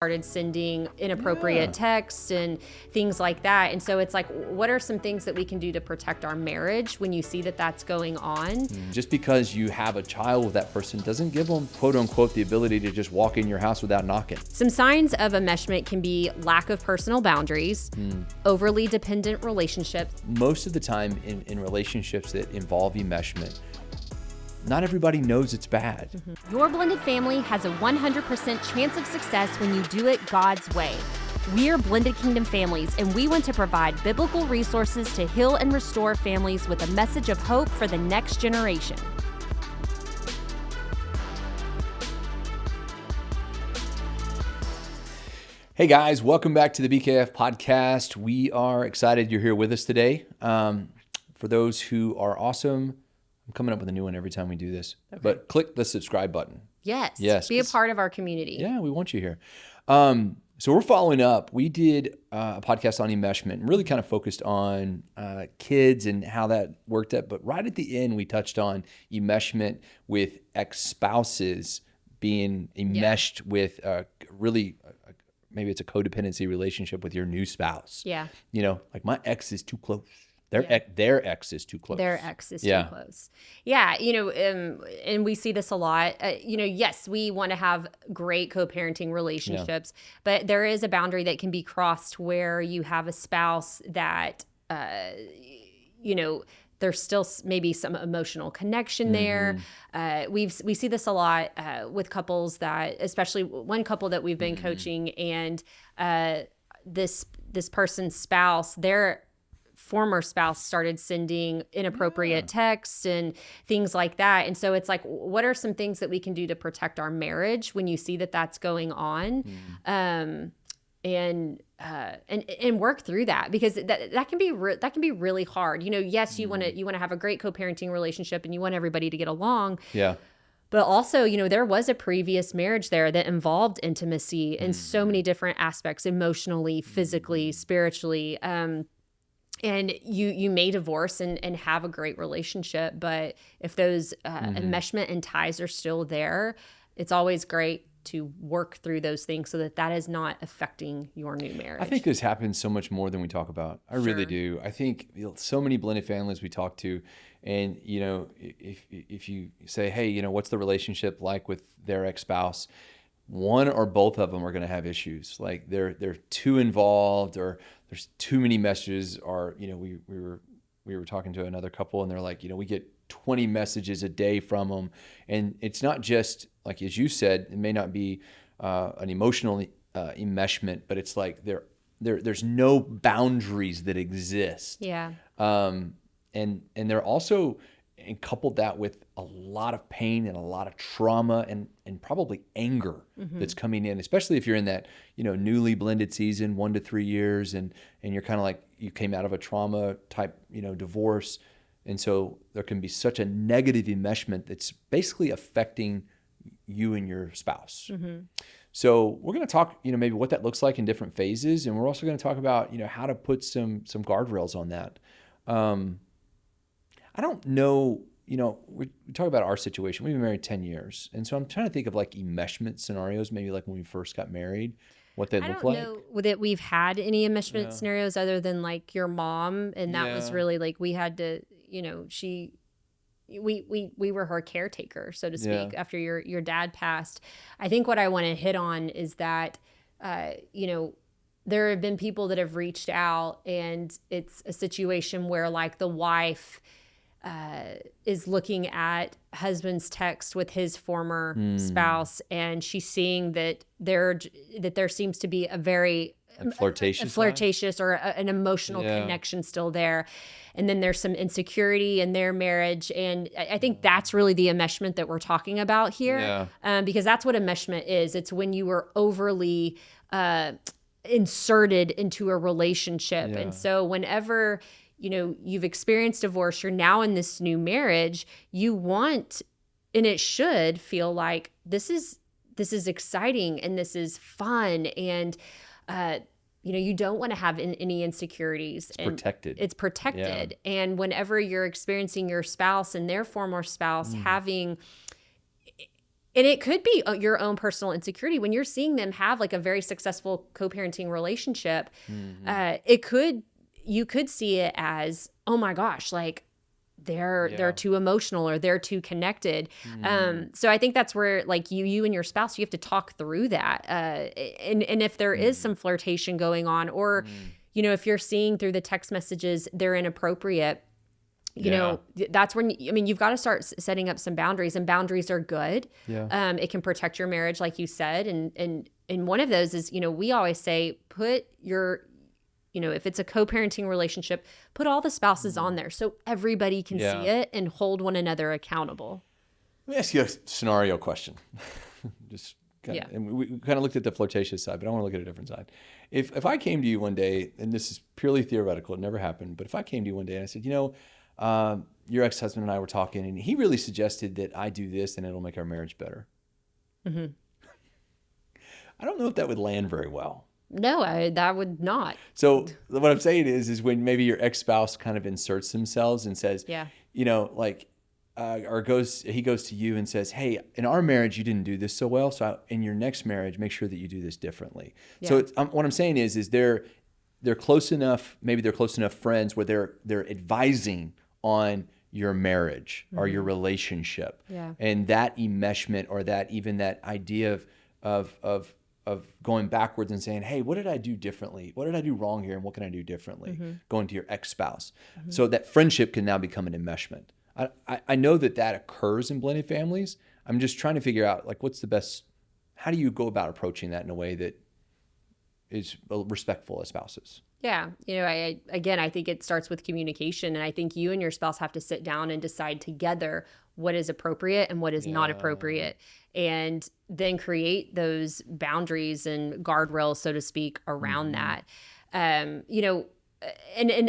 started sending inappropriate texts and things like that. And so it's like, what are some things that we can do to protect our marriage when you see that that's going on? Just because you have a child with that person doesn't give them, quote unquote, the ability to just walk in your house without knocking. Some signs of enmeshment can be lack of personal boundaries, overly dependent relationships. Most of the time in relationships that involve enmeshment, not everybody knows it's bad. Your blended family has a 100% chance of success when you do it God's way. We are Blended Kingdom Families, and we want to provide biblical resources to heal and restore families with a message of hope for the next generation. Hey guys, welcome back to the BKF podcast. We are excited you're here with us today. For those who are awesome, I'm coming up with a new one every time we do this, but click the subscribe button. Yes. Be a part of our community. Yeah, we want you here. So we're following up. We did a podcast on enmeshment and really kind of focused on kids and how that worked out. But right at the end, we touched on enmeshment with ex-spouses being enmeshed with maybe it's a codependency relationship with your new spouse. Yeah. You know, like my ex is too close. Their ex is too close. Their ex is too close. Yeah, and we see this a lot. Yes, we want to have great co-parenting relationships, but there is a boundary that can be crossed where you have a spouse that, there's still maybe some emotional connection there. We see this a lot with couples that, especially one couple that we've been coaching, and this person's spouse, their former spouse started sending inappropriate texts and things like that. And so it's like, what are some things that we can do to protect our marriage when you see that that's going on? And work through that, because that can be really hard. Yes, you want to have a great co-parenting relationship and you want everybody to get along. Yeah. But also, there was a previous marriage there that involved intimacy in so many different aspects, emotionally, physically, spiritually. And you may divorce and have a great relationship, but if those enmeshment and ties are still there, it's always great to work through those things so that is not affecting your new marriage. I think this happens so much more than we talk about. I really do. I think so many blended families we talk to, and if you say, hey, what's the relationship like with their ex-spouse? One or both of them are going to have issues. Like they're too involved, or there's too many messages, or we were talking to another couple and they're like, we get 20 messages a day from them, and it's not just like, as you said, it may not be an emotional enmeshment, but it's like there's no boundaries that exist. Yeah. And they're also, and coupled that with a lot of pain and a lot of trauma and probably anger that's coming in, especially if you're in that, newly blended season, 1 to 3 years, and you're kind of like, you came out of a trauma type, divorce. And so there can be such a negative enmeshment that's basically affecting you and your spouse. So we're going to talk, maybe what that looks like in different phases. And we're also going to talk about, how to put some guardrails on that. I don't know, we talk about our situation. We've been married 10 years. And so I'm trying to think of like enmeshment scenarios, maybe like when we first got married, what they look like. I don't know that we've had any enmeshment scenarios other than like your mom. And that was really like, we had to, we were her caretaker, so to speak, after your dad passed. I think what I want to hit on is that, there have been people that have reached out, and it's a situation where like the wife is looking at husband's text with his former spouse, and she's seeing that there seems to be a very flirtatious or an emotional connection still there. And then there's some insecurity in their marriage. And I think that's really the enmeshment that we're talking about here, because that's what enmeshment is. It's when you are overly inserted into a relationship. And so whenever you've experienced divorce, you're now in this new marriage, you want, and it should feel like this is exciting and this is fun, and you don't want to have any insecurities. It's protected. And whenever you're experiencing your spouse and their former spouse having And it could be your own personal insecurity when you're seeing them have like a very successful co-parenting relationship. You could see it as, oh my gosh, like they're too emotional or they're too connected. So I think that's where like you and your spouse, you have to talk through that. And if there is some flirtation going on, or, if you're seeing through the text messages, they're inappropriate, you know, that's when, you've got to start setting up some boundaries, and boundaries are good. Yeah. It can protect your marriage, like you said. And one of those is, we always say, put your, if it's a co-parenting relationship, put all the spouses on there so everybody can see it and hold one another accountable. Let me ask you a scenario question. Just kind of, and we kind of looked at the flirtatious side, but I want to look at a different side. If I came to you one day, and this is purely theoretical, it never happened, but if I came to you one day and I said, your ex-husband and I were talking, and he really suggested that I do this and it'll make our marriage better. I don't know if that would land very well. No, that would not. So what I'm saying is when maybe your ex-spouse kind of inserts themselves and says, he goes to you and says, hey, in our marriage, you didn't do this so well. So in your next marriage, make sure that you do this differently. Yeah. So what I'm saying is they're close enough, maybe they're close enough friends where they're advising on your marriage or your relationship. Yeah. And that enmeshment, or that idea of going backwards and saying, hey, what did I do differently? What did I do wrong here? And what can I do differently? Going to your ex-spouse. So that friendship can now become an enmeshment. I know that occurs in blended families. I'm just trying to figure out, like, what's the best, how do you go about approaching that in a way that is respectful as spouses? Yeah. I think it starts with communication, and I think you and your spouse have to sit down and decide together what is appropriate and what is not appropriate, and then create those boundaries and guardrails, so to speak, around that. And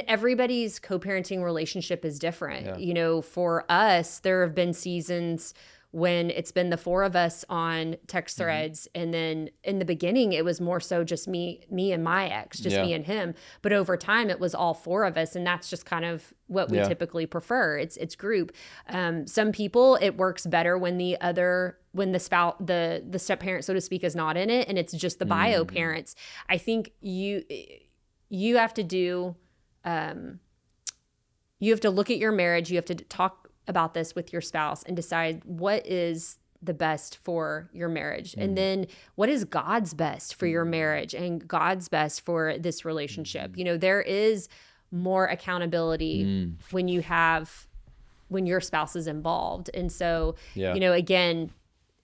everybody's co-parenting relationship is different. Yeah. For us, there have been seasons when it's been the four of us on text threads. And then in the beginning, it was more so just me and my ex, just me and him. But over time, it was all four of us. And that's just kind of what we typically prefer. It's group. Some people, it works better when the spouse, the step parent, so to speak, is not in it, and it's just the bio parents. I think you have to do, you have to look at your marriage. You have to talk about this with your spouse and decide what is the best for your marriage. And then what is God's best for your marriage and God's best for this relationship? There is more accountability when your spouse is involved. And so, again,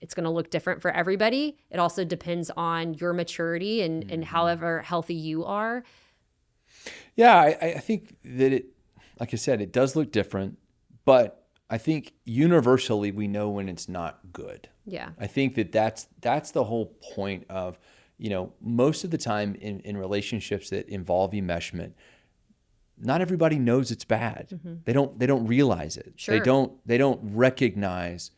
it's going to look different for everybody. It also depends on your maturity and however healthy you are. Yeah, I think that like I said, it does look different, but I think universally we know when it's not good. Yeah. I think that's the whole point of, most of the time in relationships that involve enmeshment, not everybody knows it's bad. They don't realize it. Sure. They don't recognize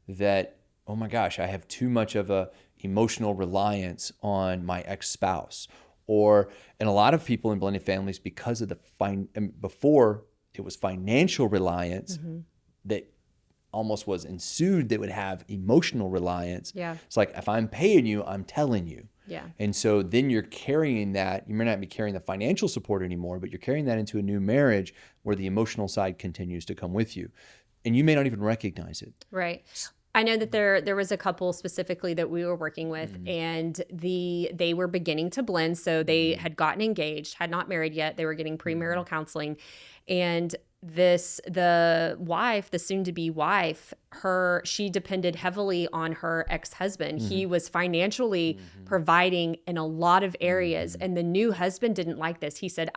that, oh my gosh, I have too much of a emotional reliance on my ex-spouse. And a lot of people in blended families, because of before it was financial reliance, that almost was ensued, that would have emotional reliance. Yeah. It's like, if I'm paying you, I'm telling you. Yeah. And so then you're carrying that. You may not be carrying the financial support anymore, but you're carrying that into a new marriage where the emotional side continues to come with you. And you may not even recognize it. Right. I know that there was a couple specifically that we were working with, and they were beginning to blend. So they had gotten engaged, had not married yet. They were getting premarital counseling. And the wife, the soon-to-be wife, she depended heavily on her ex-husband. He was financially providing in a lot of areas, and the new husband didn't like this. He said,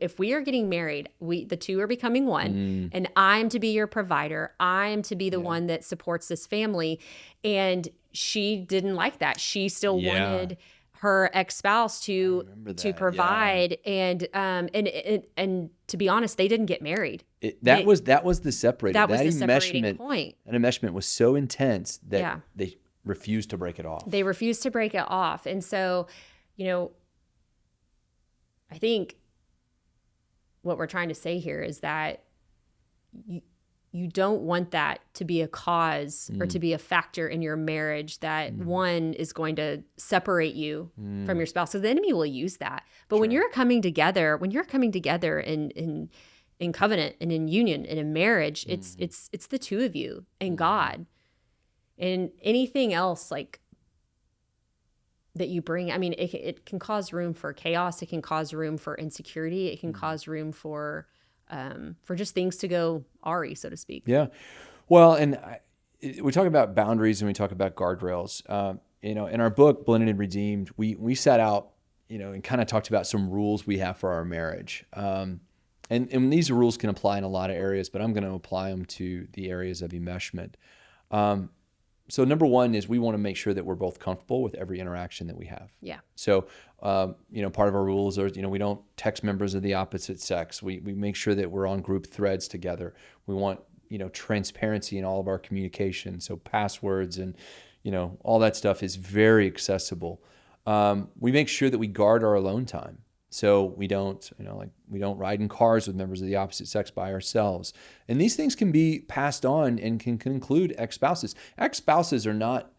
if we are getting married, the two are becoming one, and I'm to be your provider. I'm to be the one that supports this family. And she didn't like that. She still wanted her ex-spouse to provide. And to be honest, they didn't get married. That was the separating. That was the separating point. That enmeshment was so intense that they refused to break it off. They refused to break it off. And so, I think what we're trying to say here is that you don't want that to be a cause or to be a factor in your marriage that one is going to separate you from your spouse. So the enemy will use that. But when you're coming together in covenant and in union and in marriage, it's the two of you and God. And anything else like that you bring, I mean, it can cause room for chaos. It can cause room for insecurity. It can cause room for just things to go awry, so to speak. Yeah. Well, and we talk about boundaries and we talk about guardrails. In our book, Blended and Redeemed, we set out, and kind of talked about some rules we have for our marriage. And these rules can apply in a lot of areas, but I'm going to apply them to the areas of enmeshment. So number one is we want to make sure that we're both comfortable with every interaction that we have. Yeah. So, part of our rules are, we don't text members of the opposite sex. We make sure that we're on group threads together. We want, transparency in all of our communication. So passwords and, all that stuff is very accessible. We make sure that we guard our alone time. So we don't, we don't ride in cars with members of the opposite sex by ourselves. And these things can be passed on and can include ex-spouses. Ex-spouses are not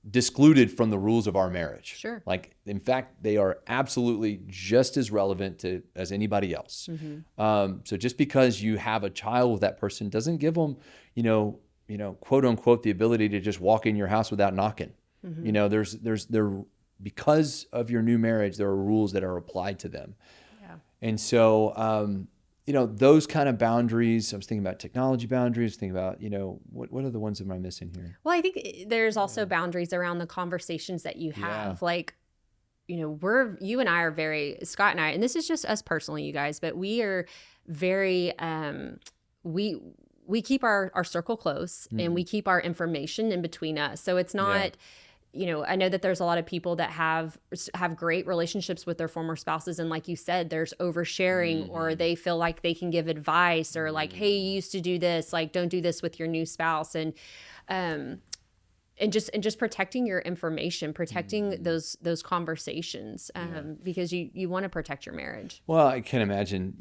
discluded from the rules of our marriage. Sure. Like, in fact, they are absolutely just as relevant as anybody else. So just because you have a child with that person doesn't give them, quote unquote, the ability to just walk in your house without knocking. Because of your new marriage, there are rules that are applied to them. Yeah. And so, those kind of boundaries, I was thinking about technology boundaries, thinking about, what are the ones am I missing here? Well, I think there's also boundaries around the conversations that you have. Yeah. Like, you and I are very, Scott and I, and this is just us personally, you guys, but we are very, we keep our circle close and we keep our information in between us. So it's not, I know that there's a lot of people that have great relationships with their former spouses. And like you said, there's oversharing or they feel like they can give advice or like, hey, you used to do this, like, don't do this with your new spouse. And just protecting your information, protecting those conversations, because you want to protect your marriage. Well, I can imagine,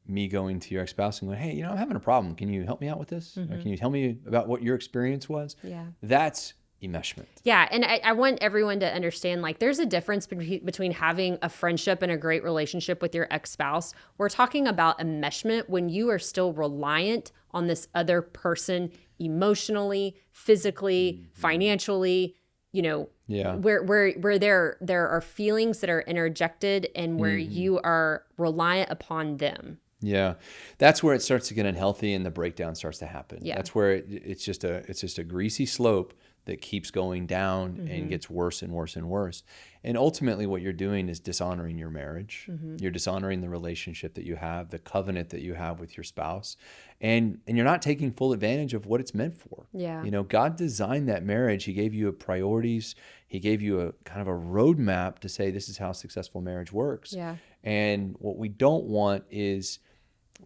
me going to your ex-spouse and going, hey, I'm having a problem. Can you help me out with this? Or can you tell me about what your experience was? Yeah. That's enmeshment. Yeah. And I want everyone to understand, like, there's a difference between having a friendship and a great relationship with your ex-spouse. We're talking about enmeshment when you are still reliant on this other person emotionally, physically, financially, where there are feelings that are interjected and where you are reliant upon them. Yeah, that's where it starts to get unhealthy and the breakdown starts to happen. Yeah. That's where it's just a greasy slope that keeps going down and gets worse and worse and worse. And ultimately what you're doing is dishonoring your marriage. You're dishonoring the relationship that you have, the covenant that you have with your spouse. And you're not taking full advantage of what it's meant for. Yeah. God designed that marriage. He gave you priorities. He gave you a kind of a roadmap to say this is how a successful marriage works. Yeah. And what we don't want is,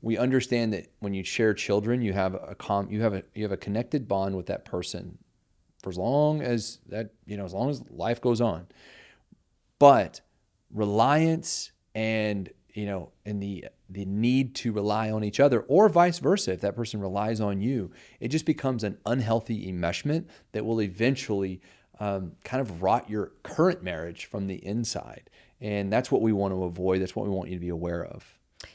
we understand that when you share children, you have a connected bond with that person for as long as life goes on. But reliance and the need to rely on each other, or vice versa, if that person relies on you, it just becomes an unhealthy enmeshment that will eventually kind of rot your current marriage from the inside. And that's what we want to avoid. That's what we want you to be aware of.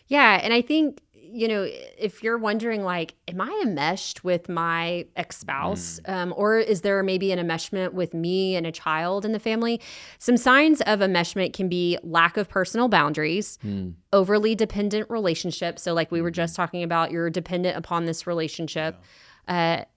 Yeah. And I think, if you're wondering, like, am I enmeshed with my ex-spouse? Or is there maybe an enmeshment with me and a child in the family? Some signs of enmeshment can be lack of personal boundaries, overly dependent relationships. So like we were just talking about, you're dependent upon this relationship.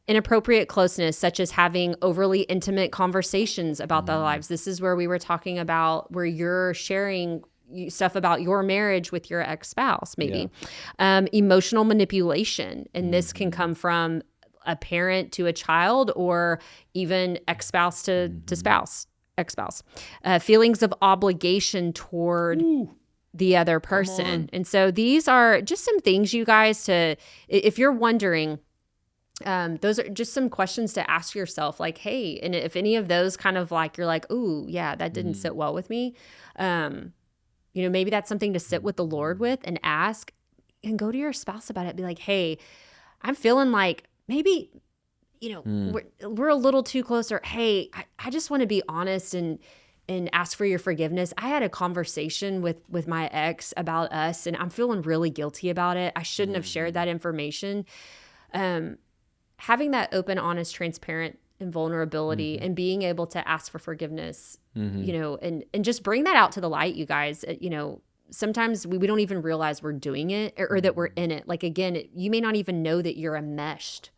Inappropriate closeness, such as having overly intimate conversations about their lives. This is where we were talking about where you're sharing stuff about your marriage with your ex-spouse, maybe. Yeah. Emotional manipulation. And this can come from a parent to a child, or even ex-spouse to spouse, ex-spouse. Feelings of obligation toward the other person. And so these are just some things, you guys, if you're wondering, those are just some questions to ask yourself, like, hey, and if any of those kind of like, you're like, ooh, yeah, that didn't sit well with me. Maybe that's something to sit with the Lord with and ask, and go to your spouse about it. Be like, hey, I'm feeling like maybe, we're a little too close, or, hey, I just want to be honest and ask for your forgiveness. I had a conversation with my ex about us, and I'm feeling really guilty about it. I shouldn't have shared that information. Having that open, honest, transparent, and vulnerability, and being able to ask for forgiveness, and just bring that out to the light, you guys. Sometimes we don't even realize we're doing it, or that we're in it. Like, again, you may not even know that you're enmeshed.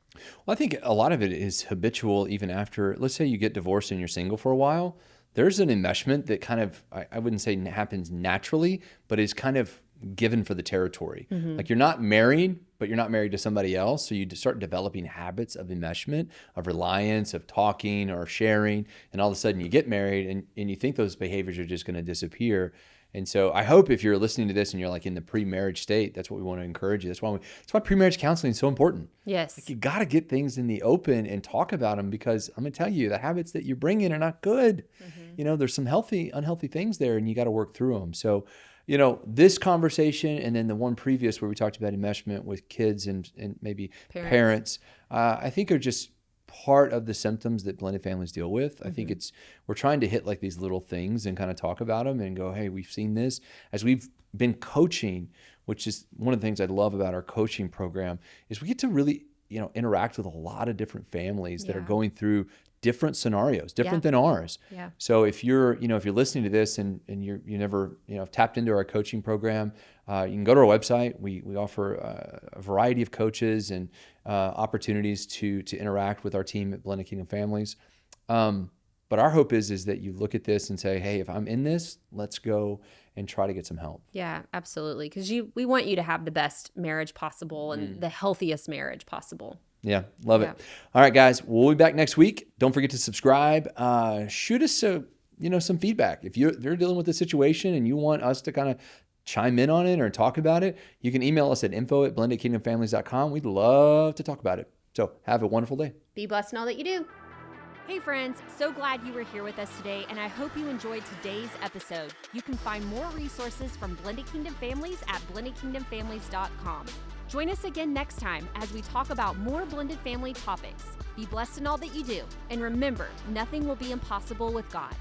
Well, I think a lot of it is habitual. Even after, let's say you get divorced and you're single for a while, there's an enmeshment that kind of, I wouldn't say happens naturally, but is kind of given for the territory. Like, you're not married, but you're not married to somebody else. So you start developing habits of enmeshment, of reliance, of talking or sharing. And all of a sudden you get married, and you think those behaviors are just going to disappear. And so I hope if you're listening to this and you're like in the pre-marriage state, that's what we want to encourage you. That's why pre-marriage counseling is so important. Yes. Like, you got to get things in the open and talk about them, because I'm going to tell you, the habits that you bring in are not good. There's some unhealthy things there, and you got to work through them. So, this conversation, and then the one previous where we talked about enmeshment with kids and maybe parents, I think are just part of the symptoms that blended families deal with. I think we're trying to hit like these little things and kind of talk about them and go, hey, we've seen this. As we've been coaching, which is one of the things I love about our coaching program, is we get to really, interact with a lot of different families that are going through different scenarios, different than ours. Yeah. So if you're listening to this and you never, tapped into our coaching program, you can go to our website. We offer a variety of coaches and opportunities to interact with our team at Blended Kingdom Families. But our hope is that you look at this and say, hey, if I'm in this, let's go and try to get some help. Yeah, absolutely. Because we want you to have the best marriage possible and the healthiest marriage possible. Yeah, love it. All right, guys, we'll be back next week. Don't forget to subscribe. Shoot us some feedback. If you're dealing with a situation and you want us to kind of chime in on it or talk about it, you can email us at info@blendedkingdomfamilies.com. We'd love to talk about it. So have a wonderful day. Be blessed in all that you do. Hey friends, so glad you were here with us today, and I hope you enjoyed today's episode. You can find more resources from Blended Kingdom Families at blendedkingdomfamilies.com. Join us again next time as we talk about more blended family topics. Be blessed in all that you do, and remember, nothing will be impossible with God.